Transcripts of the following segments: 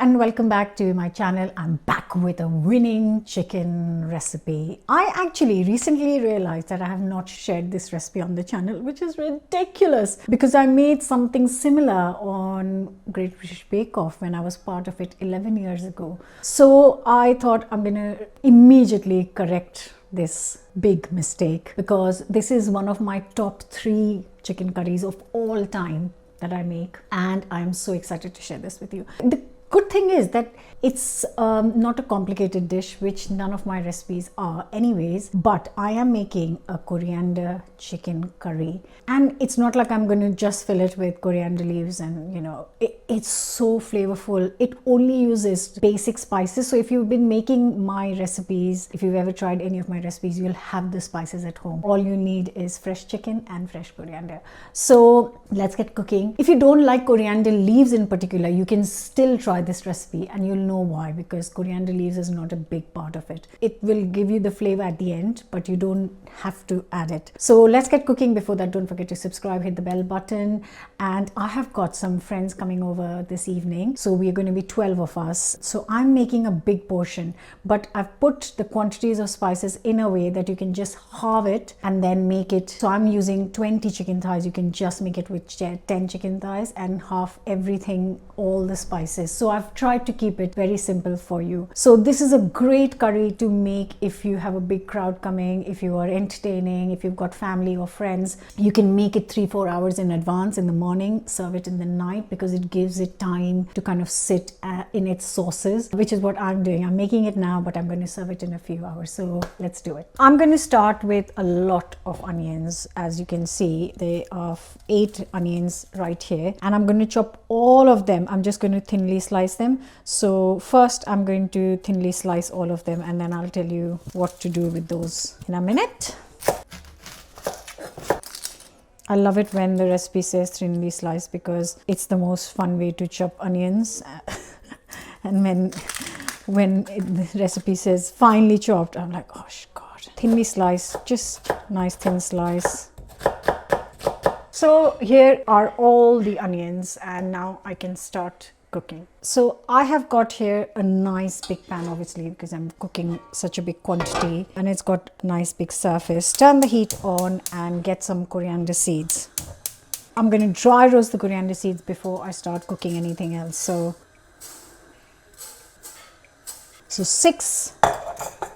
and welcome back to my channel. I'm back with a winning chicken recipe. I actually recently realized that I have not shared this recipe on the channel, which is ridiculous because I made something similar on Great British Bake Off when I was part of it 11 years ago. So I thought I'm gonna immediately correct this big mistake because this is one of my top 3 chicken curries of all time that I make, and I'm so excited to share this with you. The good thing is that it's not a complicated dish, which none of my recipes are anyways, but I am making a coriander chicken curry, and it's not like I'm going to just fill it with coriander leaves and it's so flavorful. It only uses basic spices. So if you've been making my recipes, if you've ever tried any of my recipes, you'll have the spices at home. All you need is fresh chicken and fresh coriander. So let's get cooking. If you don't like coriander leaves in particular, you can still try this recipe and you'll know why, because coriander leaves is not a big part of it. It will give you the flavor at the end, but you don't have to add it. So let's get cooking. Before that, don't forget to subscribe, hit the bell button, and I have got some friends coming over this evening, so we are going to be 12 of us. So I'm making a big portion, but I've put the quantities of spices in a way that you can just halve it and then make it. So I'm using 20 chicken thighs. You can just make it with 10 chicken thighs and half everything, all the spices. So I've tried to keep it very simple for you. So this is a great curry to make if you have a big crowd coming, if you are entertaining, if you've got family or friends. You can make it 3-4 hours in advance in the morning, serve it in the night, because it gives it time to kind of sit in its sauces, which is what I'm doing. I'm making it now, but I'm going to serve it in a few hours. So let's do it. I'm going to start with a lot of onions. As you can see, there are 8 onions right here, and I'm going to chop all of them. I'm just going to thinly slice them. So first I'm going to thinly slice all of them, and then I'll tell you what to do with those in a minute. I love it when the recipe says thinly sliced, because it's the most fun way to chop onions. And when the recipe says finely chopped, I'm like, oh God. Thinly sliced, just nice thin slice. So here are all the onions, and now I can start cooking. So I have got here a nice big pan, obviously, because I'm cooking such a big quantity, and it's got a nice big surface. Turn the heat on and get some coriander seeds. I'm going to dry roast the coriander seeds before I start cooking anything else. So 6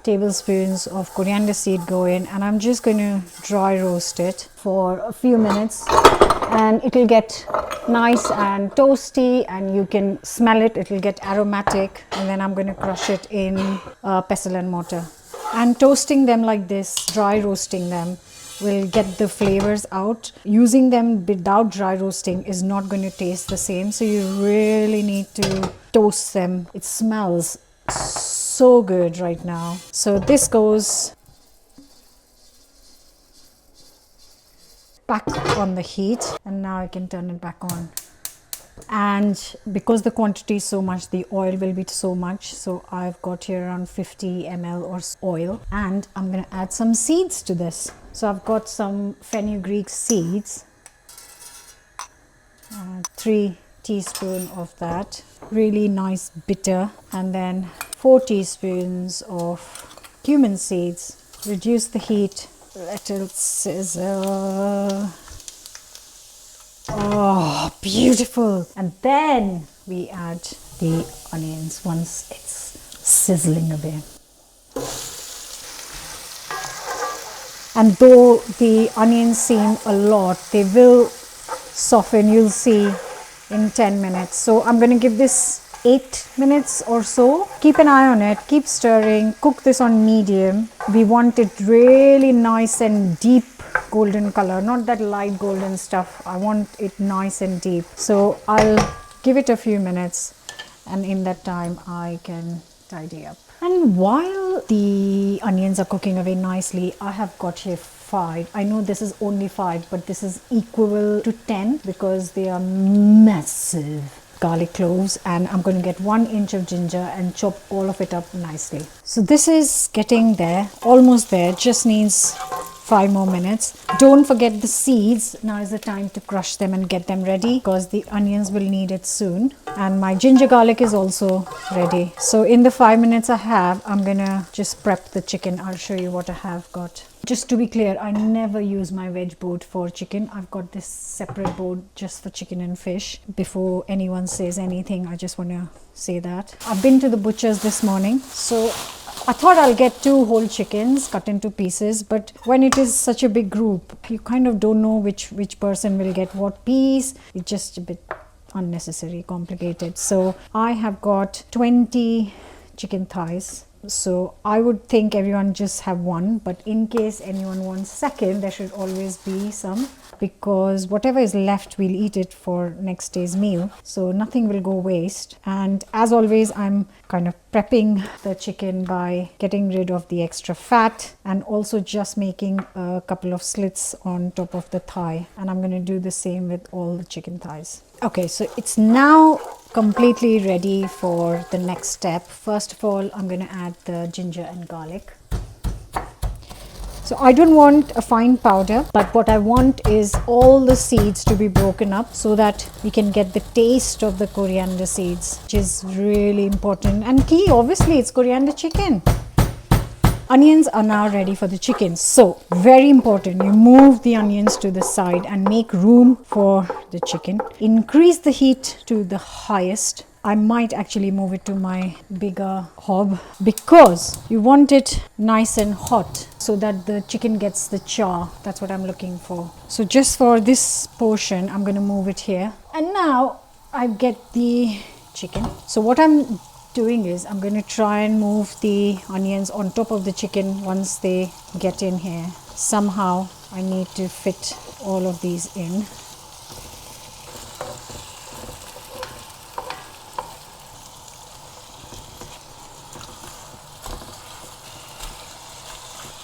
tablespoons of coriander seed go in, and I'm just going to dry roast it for a few minutes, and it'll get nice and toasty, and you can smell it. It'll get aromatic, and then I'm going to crush it in pestle and mortar. And toasting them like this, dry roasting them, will get the flavors out. Using them without dry roasting is not going to taste the same, so you really need to toast them. It smells so good right now. So this goes back on the heat, and now I can turn it back on. And because the quantity is so much, the oil will be so much, so I've got here around 50 ml or oil, and I'm going to add some seeds to this. So I've got some fenugreek seeds, 3 teaspoons of that, really nice bitter, and then 4 teaspoons of cumin seeds. Reduce the heat, let it sizzle. Oh, beautiful. And then we add the onions once it's sizzling a bit. And though the onions seem a lot, they will soften, you'll see, in 10 minutes. So I'm going to give this 8 minutes or so. Keep an eye on it, keep stirring, cook this on medium. We want it really nice and deep golden color, not that light golden stuff. I want it nice and deep. So I'll give it a few minutes, and in that time I can tidy up. And while the onions are cooking away nicely, I have got here 5. I know this is only 5, but this is equal to 10 because they are massive garlic cloves, and I'm going to get 1 inch of ginger and chop all of it up nicely. So this is getting there, almost there, just needs 5 more minutes. Don't forget the seeds. Now is the time to crush them and get them ready because the onions will need it soon. And my ginger garlic is also ready. So in the 5 minutes I have, I'm gonna just prep the chicken. I'll show you what I have got. Just to be clear, I never use my veg board for chicken. I've got this separate board just for chicken and fish. Before anyone says anything, I just want to say that. I've been to the butcher's this morning, so I thought I'll get 2 whole chickens cut into pieces, but when it is such a big group, you kind of don't know which person will get what piece. It's just a bit unnecessary, complicated. So I have got 20 chicken thighs. So I would think everyone just have one, but in case anyone wants second, there should always be some, because whatever is left, we'll eat it for next day's meal. So nothing will go waste. And as always, I'm kind of prepping the chicken by getting rid of the extra fat and also just making a couple of slits on top of the thigh. And I'm going to do the same with all the chicken thighs. Okay, so it's now completely ready for the next step. First of all, I'm going to add the ginger and garlic. So I don't want a fine powder, but what I want is all the seeds to be broken up so that we can get the taste of the coriander seeds, which is really important and key. Obviously, it's coriander chicken. Onions are now ready for the chicken. So very important, you move the onions to the side and make room for the chicken. Increase the heat to the highest. I might actually move it to my bigger hob because you want it nice and hot so that the chicken gets the char. That's what I'm looking for. So just for this portion, I'm going to move it here. And now I get the chicken. So what I'm doing is I'm going to try and move the onions on top of the chicken once they get in here. Somehow I need to fit all of these in.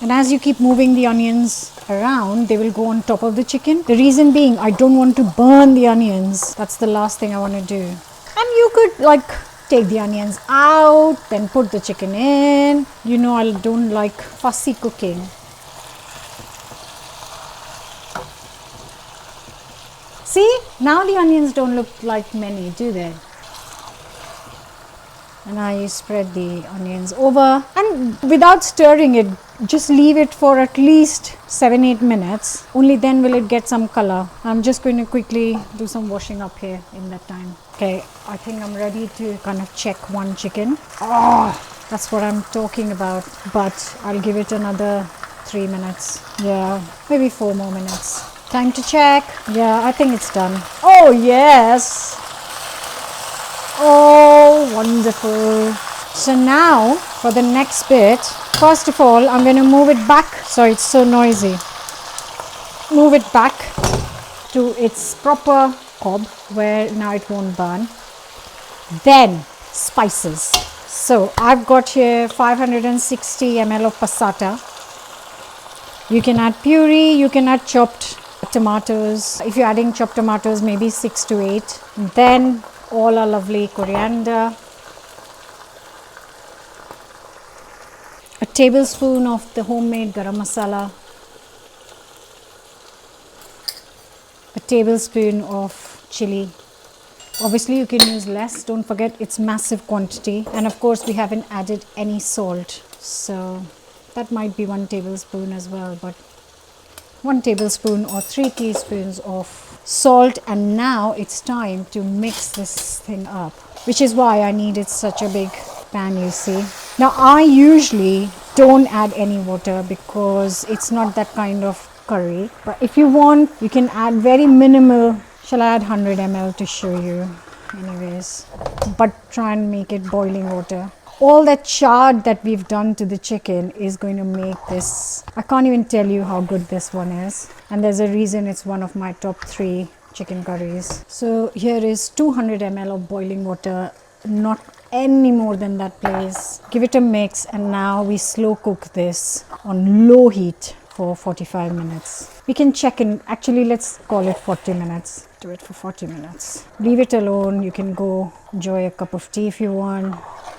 And as you keep moving the onions around, they will go on top of the chicken. The reason being, I don't want to burn the onions. That's the last thing I want to do. And you could take the onions out, then put the chicken in. You know, I don't like fussy cooking. See, now the onions don't look like many, do they? And now you spread the onions over and without stirring it, just leave it for at least 7-8 minutes. Only then will it get some color. I'm just going to quickly do some washing up here in that time. Okay, I think I'm ready to kind of check one chicken. Oh, that's what I'm talking about. But I'll give it another 3 minutes. Yeah, maybe 4 more minutes. Time to check. Yeah, I think it's done. Oh, yes. Oh, wonderful. So now for the next bit, first of all, I'm going to move it back. Sorry, it's so noisy. Move it back to its proper hob where now it won't burn. Then spices. So I've got here 560 ml of passata. You can add puree, you can add chopped tomatoes. If you're adding chopped tomatoes, maybe 6 to 8. Then all our lovely coriander, a tablespoon of the homemade garam masala, a tablespoon of chili. Obviously you can use less, don't forget it's massive quantity, and of course we haven't added any salt, so that might be 1 tablespoon as well, but 1 tablespoon or 3 teaspoons of salt. And now it's time to mix this thing up, which is why I needed such a big pan, you see. Now I usually don't add any water because it's not that kind of curry, but if you want you can add very minimal. Shall I add 100 ml to show you? Anyways, but try and make it boiling water. All that chard that we've done to the chicken is going to make this. I can't even tell you how good this one is. And there's a reason it's one of my top 3 chicken curries. So here is 200 ml of boiling water, not any more than that, please. Give it a mix, and now we slow cook this on low heat for 45 minutes. We can check in, actually let's call it 40 minutes. Do it for 40 minutes. Leave it alone. You can go enjoy a cup of tea if you want.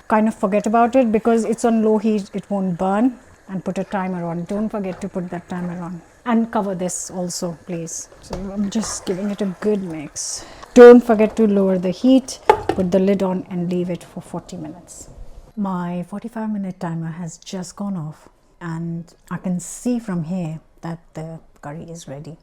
Kind of forget about it because it's on low heat, it won't burn. and put a timer on. Don't forget to put that timer on. And cover this also, please. So I'm just giving it a good mix. Don't forget to lower the heat, put the lid on and leave it for 40 minutes. My 45-minute timer has just gone off and I can see from here that the curry is ready.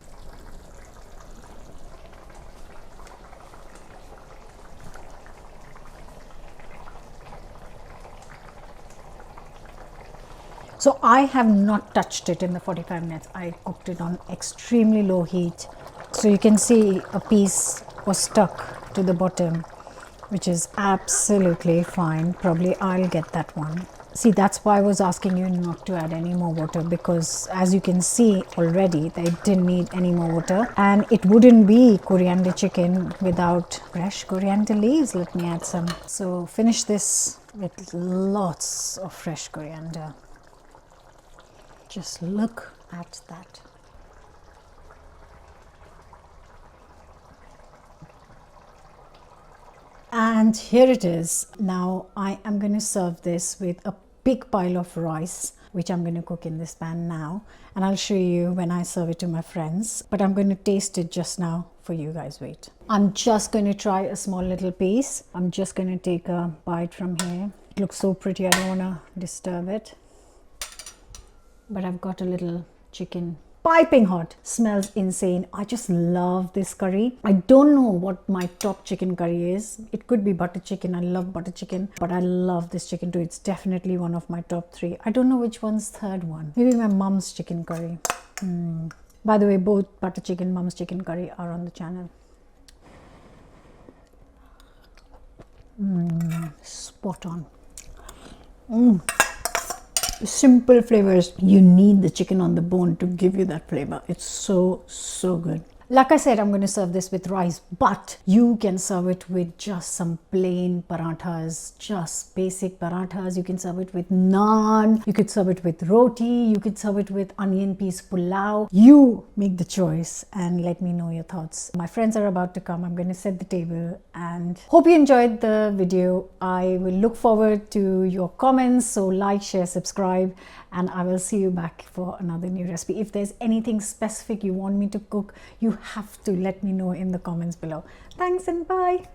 So I have not touched it in the 45 minutes. I cooked it on extremely low heat. So you can see a piece was stuck to the bottom, which is absolutely fine. Probably I'll get that one. See, that's why I was asking you not to add any more water, because as you can see already, they didn't need any more water. And it wouldn't be coriander chicken without fresh coriander leaves. Let me add some. So finish this with lots of fresh coriander. Just look at that. And here it is. Now I am going to serve this with a big pile of rice, which I'm going to cook in this pan now. And I'll show you when I serve it to my friends. But I'm going to taste it just now for you guys. Wait. I'm just going to try a small little piece. I'm just going to take a bite from here. It looks so pretty. I don't want to disturb it. But I've got a little chicken, piping hot, smells insane. I just love this curry. I don't know what my top chicken curry is. It could be butter chicken. I love butter chicken, but I love this chicken too. It's definitely one of my top 3. I don't know which one's third one. Maybe my mom's chicken curry. By the way, both butter chicken, mom's chicken curry are on the channel. Spot on. Simple flavors. You need the chicken on the bone to give you that flavor. It's so good. Like I said, I'm going to serve this with rice, but you can serve it with just some plain parathas, just basic parathas. You can serve it with naan, you could serve it with roti, you could serve it with onion piece pulao. You make the choice and let me know your thoughts. My friends are about to come. I'm going to set the table and hope you enjoyed the video. I will look forward to your comments. So like, share, subscribe, and I will see you back for another new recipe. If there's anything specific you want me to cook, you have to let me know in the comments below. Thanks and bye.